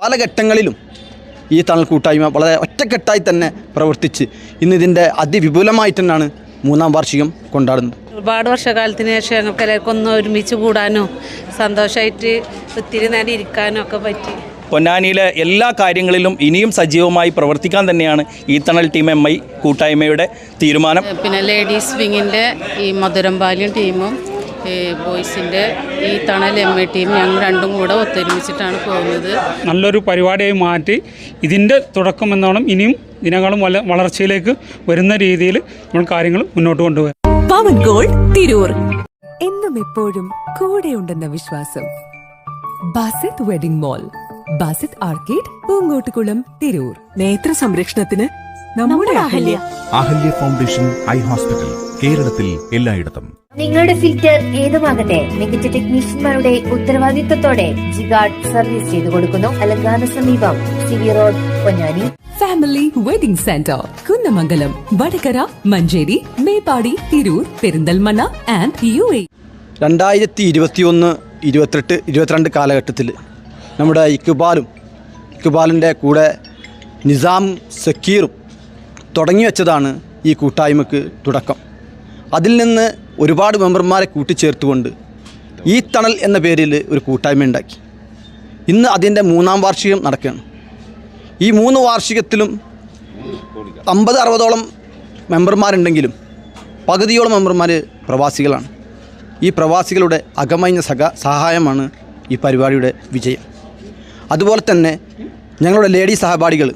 പല ഘട്ടങ്ങളിലും ഈ തണൽ കൂട്ടായ്മ വളരെ ഒറ്റക്കെട്ടായി തന്നെ പ്രവർത്തിച്ച് ഇന്നിതിൻ്റെ അതിവിപുലമായിട്ട് തന്നെയാണ് മൂന്നാം വാർഷികം കൊണ്ടാടുന്നത്. ഒരുപാട് വർഷകാലത്തിന് ശേഷം ഞങ്ങൾക്ക് എല്ലാവർക്കും ഒന്ന് ഒരുമിച്ച് കൂടാനോ സന്തോഷമായിട്ട് ഒത്തിരി നേരം ഇരിക്കാനോ ഒക്കെ പറ്റി. പൊന്നാനിയിലെ എല്ലാ കാര്യങ്ങളിലും ഇനിയും സജീവമായി പ്രവർത്തിക്കാൻ തന്നെയാണ് ഈ തണൽ ടീം MI കൂട്ടായ്മയുടെ തീരുമാനം. പിന്നെ ലേഡീസ് വിങ്ങിൻ്റെ ഈ മധുരംപാലയം ടീമും ബോയ്സിൻ്റെ ഈ തണൽ MI ടീം ഞങ്ങൾ രണ്ടും കൂടെ ഒത്തൊരുമിച്ചിട്ടാണ് പോകുന്നത്. നല്ലൊരു പരിപാടിയായി മാറ്റി ഇതിൻ്റെ തുടക്കം എന്നോണം ഇനിയും ഇതിനേക്കാളും വളർച്ചയിലേക്ക് വരുന്ന രീതിയിൽ നമ്മൾ കാര്യങ്ങൾ മുന്നോട്ട് കൊണ്ടുപോകാം. പവൻ ഗോൾഡ് തിരൂർ എന്നും എപ്പോഴും കൂടെയുണ്ടെന്ന വിശ്വാസം. Basith wedding mall, Basith arcade, Poonkottukulam, Tirur. നേത്ര സംരക്ഷണത്തിന് നമ്മുടെ അഹല്യ ഫൗണ്ടേഷൻ ഐ ഹോസ്പിറ്റൽ, കേരളത്തിൽ എല്ലായിടത്തും. നിങ്ങളുടെ ഫിൽറ്റർ ഏതുമാകട്ടെ മികച്ച ടെക്നീഷ്യന്മാരുടെ ഉത്തരവാദിത്തത്തോടെ ജിഗാർഡ് സർവീസ് ചെയ്തു കൊടുക്കുന്നു. അലങ്കാന സമീപം CV road, Ponnani. Family wedding centre, Kunnamangalam, Vadakara, Manjeri, Meppadi, Tirur, Perinthalmanna and UAE. 2021, 22, 22 കാലഘട്ടത്തിൽ നമ്മുടെ ഇക്ബാലിൻ്റെ കൂടെ നിസാം സക്കീറും തുടങ്ങി വെച്ചതാണ് ഈ കൂട്ടായ്മക്ക് തുടക്കം. അതിൽ നിന്ന് ഒരുപാട് മെമ്പർമാരെ കൂട്ടിച്ചേർത്തുകൊണ്ട് ഈ തണൽ എന്ന പേരിൽ ഒരു കൂട്ടായ്മ ഉണ്ടാക്കി. ഇന്ന് അതിൻ്റെ 3-ാം വാർഷികം നടക്കുകയാണ്. ഈ 3 വാർഷികത്തിലും 50-60ഓളം മെമ്പർമാരുണ്ടെങ്കിലും പകുതിയോളം മെമ്പർമാർ പ്രവാസികളാണ്. ഈ പ്രവാസികളുടെ അകമഴിഞ്ഞ സഹായമാണ് ഈ പരിപാടിയുടെ വിജയം. അതുപോലെ തന്നെ ഞങ്ങളുടെ ലേഡി സഹപാഠികൾ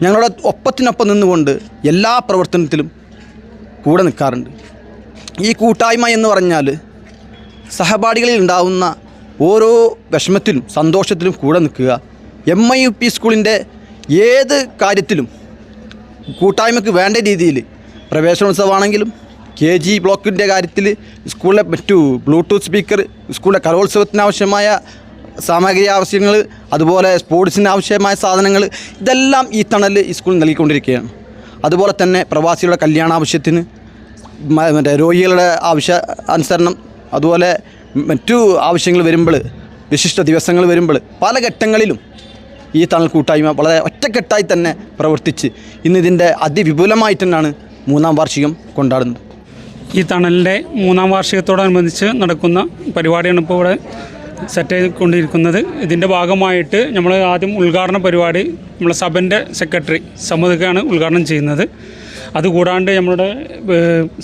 ഞങ്ങളുടെ ഒപ്പത്തിനൊപ്പം നിന്നുകൊണ്ട് എല്ലാ പ്രവർത്തനത്തിലും കൂടെ നിൽക്കാറുണ്ട്. ഈ കൂട്ടായ്മ എന്ന് പറഞ്ഞാൽ സഹപാഠികളിൽ ഉണ്ടാകുന്ന ഓരോ വിഷമത്തിലും സന്തോഷത്തിലും കൂടെ നിൽക്കുക. MIUP സ്കൂളിൻ്റെ ഏത് കാര്യത്തിലും കൂട്ടായ്മയ്ക്ക് വേണ്ട രീതിയിൽ പ്രവേശനോത്സവമാണെങ്കിലും KG ബ്ലോക്കിൻ്റെ കാര്യത്തിൽ സ്കൂളിലെ മറ്റു ബ്ലൂടൂത്ത് സ്പീക്കർ, സ്കൂളിലെ കലോത്സവത്തിനാവശ്യമായ സാമഗ്രി ആവശ്യങ്ങൾ, അതുപോലെ സ്പോർട്സിന് ആവശ്യമായ സാധനങ്ങൾ, ഇതെല്ലാം ഈ തണൽ ഈ സ്കൂളിൽ നൽകിക്കൊണ്ടിരിക്കുകയാണ്. അതുപോലെ തന്നെ പ്രവാസികളുടെ കല്യാണാവശ്യത്തിന്, മറ്റേ രോഗികളുടെ അനുസരണം, അതുപോലെ മറ്റു ആവശ്യങ്ങൾ വരുമ്പോൾ, വിശിഷ്ട ദിവസങ്ങൾ വരുമ്പോൾ പല ഘട്ടങ്ങളിലും ഈ തണൽ കൂട്ടായ്മ വളരെ ഒറ്റക്കെട്ടായി തന്നെ പ്രവർത്തിച്ച് ഇന്നിതിൻ്റെ അതിവിപുലമായിട്ട് തന്നെയാണ് മൂന്നാം വാർഷികം കൊണ്ടാടുന്നത്. ഈ തണലിൻ്റെ 3-ാം വാർഷികത്തോടനുബന്ധിച്ച് നടക്കുന്ന പരിപാടിയാണ് ഇപ്പോൾ ഇവിടെ സെറ്റ് ചെയ്തുകൊണ്ടിരിക്കുന്നത്. ഇതിൻ്റെ ഭാഗമായിട്ട് നമ്മൾ ആദ്യം ഉദ്ഘാടന പരിപാടി നമ്മളെ സഭൻ്റെ സെക്രട്ടറി സമ്മതിക്കാണ് ഉദ്ഘാടനം ചെയ്യുന്നത്. അതുകൂടാണ്ട് നമ്മളുടെ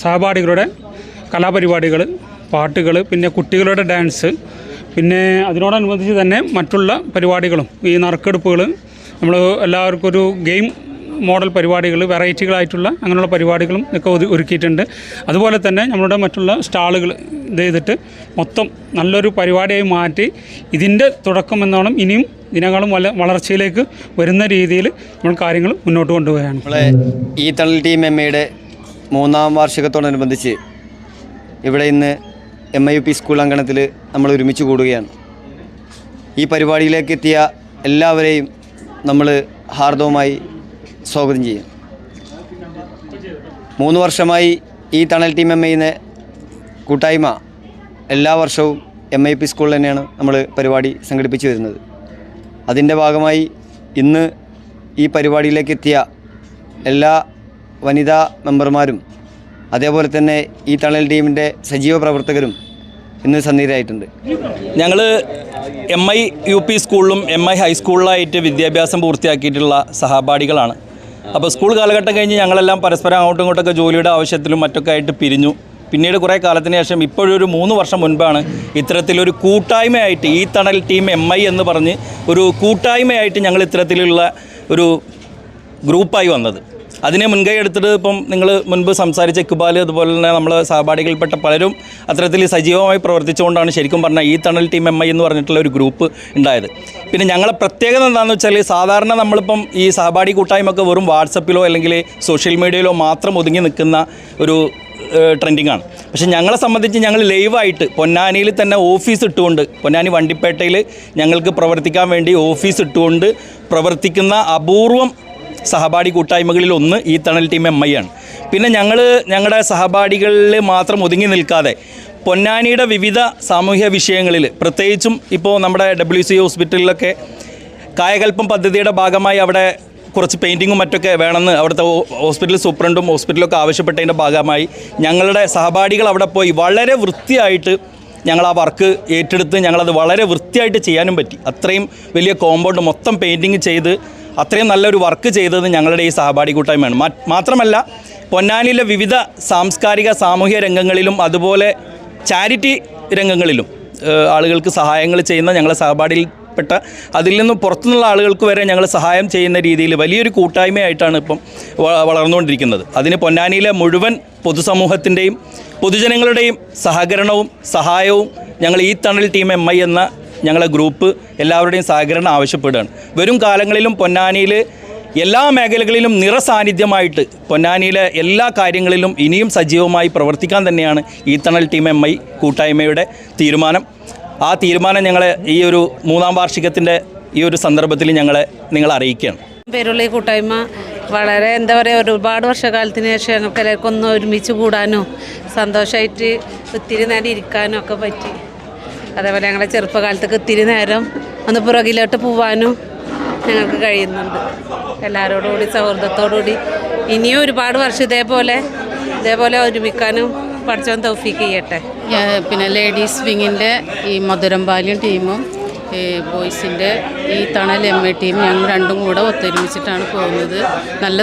സഹപാഠികളുടെ കലാപരിപാടികൾ, പാട്ടുകൾ, പിന്നെ കുട്ടികളുടെ ഡാൻസ്, പിന്നെ അതിനോടനുബന്ധിച്ച് തന്നെ മറ്റുള്ള പരിപാടികളും ഈ നറുക്കെടുപ്പുകൾ, നമ്മൾ എല്ലാവർക്കും ഒരു ഗെയിം മോഡൽ പരിപാടികൾ, വെറൈറ്റികളായിട്ടുള്ള അങ്ങനെയുള്ള പരിപാടികളും ഒക്കെ ഒരുക്കിയിട്ടുണ്ട്. അതുപോലെ തന്നെ നമ്മളുടെ മറ്റുള്ള സ്റ്റാളുകൾ ഇത് ചെയ്തിട്ട് മൊത്തം നല്ലൊരു പരിപാടിയായി മാറ്റി ഇതിൻ്റെ തുടക്കം എന്നോണം ഇനിയും ഇതിനേക്കാളും വളർച്ചയിലേക്ക് വരുന്ന രീതിയിൽ നമ്മൾ കാര്യങ്ങൾ മുന്നോട്ട് കൊണ്ടുപോവുകയാണ്. നമ്മളെ ഈ തണൽ ടീം MIയുടെ 3-ാം വാർഷികത്തോടനുബന്ധിച്ച് ഇവിടെ ഇന്ന് MIUP സ്കൂൾ അങ്കണത്തിൽ നമ്മൾ ഒരുമിച്ച് കൂടുകയാണ്. ഈ പരിപാടിയിലേക്ക് എത്തിയ എല്ലാവരെയും നമ്മൾ ഹാർദവമായി സ്വാഗതം ചെയ്യും. 3 വർഷമായി ഈ തണൽ ടീം MIയുടെ കൂട്ടായ്മ എല്ലാ വർഷവും MIUP സ്കൂളിൽ തന്നെയാണ് നമ്മൾ പരിപാടി സംഘടിപ്പിച്ചു വരുന്നത്. അതിൻ്റെ ഭാഗമായി ഇന്ന് ഈ പരിപാടിയിലേക്ക് എത്തിയ എല്ലാ വനിതാ മെമ്പർമാരും അതേപോലെ തന്നെ ഈ തണൽ ടീമിൻ്റെ സജീവ പ്രവർത്തകരും ഇന്ന് സന്നിഹിതരായിട്ടുണ്ട്. ഞങ്ങൾ MIUP സ്കൂളിലും MI ഹൈസ്കൂളിലായിട്ട് വിദ്യാഭ്യാസം പൂർത്തിയാക്കിയിട്ടുള്ള സഹപാഠികളാണ്. അപ്പോൾ സ്കൂൾ കാലഘട്ടം കഴിഞ്ഞ് ഞങ്ങളെല്ലാം പരസ്പരം അങ്ങോട്ടും ഇങ്ങോട്ടൊക്കെ ജോലിയുടെ ആവശ്യത്തിലും മറ്റൊക്കെ ആയിട്ട് പിരിഞ്ഞു. പിന്നീട് കുറേ കാലത്തിന് ശേഷം ഇപ്പോഴൊരു 3 വർഷം മുൻപാണ് ഇത്തരത്തിലൊരു കൂട്ടായ്മയായിട്ട് ഈ തണൽ ടീം MI എന്ന് പറഞ്ഞ് ഒരു കൂട്ടായ്മയായിട്ട് ഞങ്ങൾ ഇത്തരത്തിലുള്ള ഒരു ഗ്രൂപ്പായി വന്നത്. അതിനെ മുൻകൈ എടുത്തിട്ട് ഇപ്പം നിങ്ങൾ മുൻപ് സംസാരിച്ച ഇക്ബാൽ, അതുപോലെ തന്നെ നമ്മൾ സഹപാഠികൾപ്പെട്ട പലരും അത്തരത്തിൽ സജീവമായി പ്രവർത്തിച്ചുകൊണ്ടാണ് ശരിക്കും പറഞ്ഞാൽ ഈ തണൽ ടീം MI എന്ന് പറഞ്ഞിട്ടുള്ള ഒരു ഗ്രൂപ്പ് ഉണ്ടായത്. പിന്നെ ഞങ്ങളെ പ്രത്യേകത എന്താണെന്ന് വെച്ചാൽ സാധാരണ നമ്മളിപ്പം ഈ സഹപാഠി കൂട്ടായ്മയൊക്കെ വെറും വാട്സപ്പിലോ അല്ലെങ്കിൽ സോഷ്യൽ മീഡിയയിലോ മാത്രം ഒതുങ്ങി നിൽക്കുന്ന ഒരു ട്രെൻഡിങ്ങാണ്. പക്ഷേ ഞങ്ങളെ സംബന്ധിച്ച് ഞങ്ങൾ ലൈവായിട്ട് പൊന്നാനിയിൽ തന്നെ ഓഫീസ് ഇട്ടുകൊണ്ട്, പൊന്നാനി വണ്ടിപ്പേട്ടയിൽ ഞങ്ങൾക്ക് പ്രവർത്തിക്കാൻ വേണ്ടി ഓഫീസ് ഇട്ടുകൊണ്ട് പ്രവർത്തിക്കുന്ന അപൂർവം സഹപാഠി കൂട്ടായ്മകളിലൊന്ന് ഈ തണൽ ടീം MI ആണ്. പിന്നെ ഞങ്ങളുടെ സഹപാഠികളിൽ മാത്രം ഒതുങ്ങി നിൽക്കാതെ പൊന്നാനിയുടെ വിവിധ സാമൂഹ്യ വിഷയങ്ങളിൽ, പ്രത്യേകിച്ചും ഇപ്പോൾ നമ്മുടെ WC ഹോസ്പിറ്റലിലൊക്കെ കായകൽപ്പം പദ്ധതിയുടെ ഭാഗമായി അവിടെ കുറച്ച് പെയിൻറ്റിങ്ങും മറ്റൊക്കെ വേണമെന്ന് അവിടുത്തെ ഹോസ്പിറ്റൽ സൂപ്രണ്ടും ഹോസ്പിറ്റലൊക്കെ ആവശ്യപ്പെട്ടതിൻ്റെ ഭാഗമായി ഞങ്ങളുടെ സഹപാഠികൾ അവിടെ പോയി വളരെ വൃത്തിയായിട്ട് ഞങ്ങൾ ആ വർക്ക് ഏറ്റെടുത്ത് ഞങ്ങളത് വളരെ വൃത്തിയായിട്ട് ചെയ്യാനും പറ്റി. അത്രയും വലിയ കോമ്പൗണ്ട് മൊത്തം പെയിൻറ്റിങ് ചെയ്ത് അത്രയും നല്ലൊരു വർക്ക് ചെയ്തത് ഞങ്ങളുടെ ഈ സഹപാഠി കൂട്ടായ്മയാണ്. മാത്രമല്ല പൊന്നാനിയിലെ വിവിധ സാംസ്കാരിക സാമൂഹ്യ രംഗങ്ങളിലും അതുപോലെ ചാരിറ്റി രംഗങ്ങളിലും ആളുകൾക്ക് സഹായങ്ങൾ ചെയ്യുന്ന ഞങ്ങളെ സഹപാഠിയിൽപ്പെട്ട അതിൽ നിന്നും പുറത്തുനിന്നുള്ള ആളുകൾക്ക് വരെ ഞങ്ങൾ സഹായം ചെയ്യുന്ന രീതിയിൽ വലിയൊരു കൂട്ടായ്മയായിട്ടാണ് ഇപ്പം വളർന്നുകൊണ്ടിരിക്കുന്നത്. അതിന് പൊന്നാനിയിലെ മുഴുവൻ പൊതുസമൂഹത്തിൻ്റെയും പൊതുജനങ്ങളുടെയും സഹകരണവും സഹായവും ഞങ്ങൾ ഈ തണൽ ടീം MI എന്ന ഞങ്ങളെ ഗ്രൂപ്പ് എല്ലാവരുടെയും സഹകരണം ആവശ്യപ്പെടുകയാണ്. വരും കാലങ്ങളിലും പൊന്നാനിയിൽ എല്ലാ മേഖലകളിലും നിറസാന്നിധ്യമായിട്ട് പൊന്നാനിയിലെ എല്ലാ കാര്യങ്ങളിലും ഇനിയും സജീവമായി പ്രവർത്തിക്കാൻ തന്നെയാണ് ഈ തണൽ ടീം MI കൂട്ടായ്മയുടെ തീരുമാനം. ആ തീരുമാനം ഞങ്ങളെ ഈ ഒരു 3ാം വാർഷികത്തിൻ്റെ ഈ ഒരു സന്ദർഭത്തിൽ നിങ്ങളെ അറിയിക്കുകയാണ്. പേരുള്ള ഈ കൂട്ടായ്മ വളരെ എന്താ പറയുക, ഒരുപാട് വർഷക്കാലത്തിന് ശേഷം ഞങ്ങൾക്ക് എല്ലാവർക്കും ഒന്ന് ഒരുമിച്ച് കൂടാനോ സന്തോഷമായിട്ട് ഒത്തിരി നേരം ഇരിക്കാനോ ഒക്കെ പറ്റി. അതേപോലെ ഞങ്ങളുടെ ചെറുപ്പകാലത്തൊക്കെ ഒത്തിരി നേരം ഒന്ന് പുറകിലോട്ട് പോവാനും ഞങ്ങൾക്ക് കഴിയുന്നുണ്ട്. എല്ലാവരോടുകൂടി സൗഹൃദത്തോടുകൂടി ഇനിയും ഒരുപാട് വർഷം ഇതേപോലെ ഒരുമിക്കാനും പഠിച്ചവൻ തൗഫീക്ക് ചെയ്യട്ടെ. പിന്നെ ലേഡീസ് വിങ്ങിൻ്റെ ഈ മധുരംപാലിയും ടീമും ബോയ്സിൻ്റെ ഈ തണൽ MI ടീം ഞങ്ങൾ രണ്ടും കൂടെ ഒത്തൊരുമിച്ചിട്ടാണ് പോകുന്നത്. നല്ല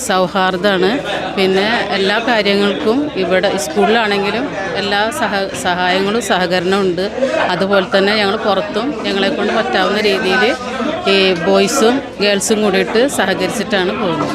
സൗഹാർദ്ദമാണ്. പിന്നെ എല്ലാ കാര്യങ്ങൾക്കും ഇവിടെ സ്കൂളിലാണെങ്കിലും എല്ലാ സഹായങ്ങളും സഹകരണവും ഉണ്ട്. അതുപോലെ തന്നെ ഞങ്ങൾ പുറത്തും ഞങ്ങളെക്കൊണ്ട് പറ്റാവുന്ന രീതിയിൽ ഈ ബോയ്സും ഗേൾസും കൂടിയിട്ട് സഹകരിച്ചിട്ടാണ് പോകുന്നത്.